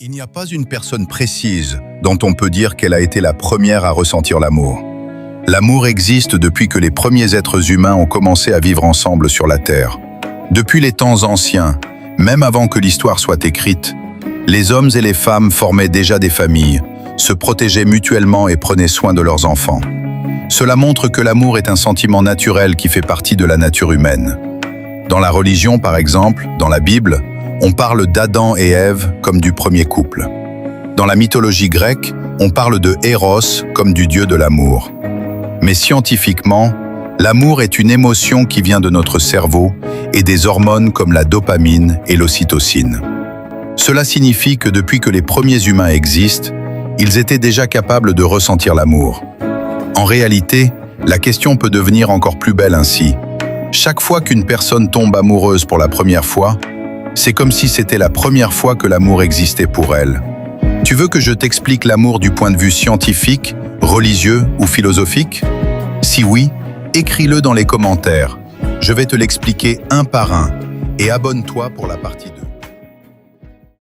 Il n'y a pas une personne précise dont on peut dire qu'elle a été la première à ressentir l'amour. L'amour existe depuis que les premiers êtres humains ont commencé à vivre ensemble sur la Terre. Depuis les temps anciens, même avant que l'histoire soit écrite, les hommes et les femmes formaient déjà des familles, se protégeaient mutuellement et prenaient soin de leurs enfants. Cela montre que l'amour est un sentiment naturel qui fait partie de la nature humaine. Dans la religion, par exemple, dans la Bible, on parle d'Adam et Ève comme du premier couple. Dans la mythologie grecque, on parle de Eros comme du dieu de l'amour. Mais scientifiquement, l'amour est une émotion qui vient de notre cerveau et des hormones comme la dopamine et l'ocytocine. Cela signifie que depuis que les premiers humains existent, ils étaient déjà capables de ressentir l'amour. En réalité, la question peut devenir encore plus belle ainsi. Chaque fois qu'une personne tombe amoureuse pour la première fois, c'est comme si c'était la première fois que l'amour existait pour elle. Tu veux que je t'explique l'amour du point de vue scientifique, religieux ou philosophique? Si oui, écris-le dans les commentaires. Je vais te l'expliquer un par un et abonne-toi pour la partie 2.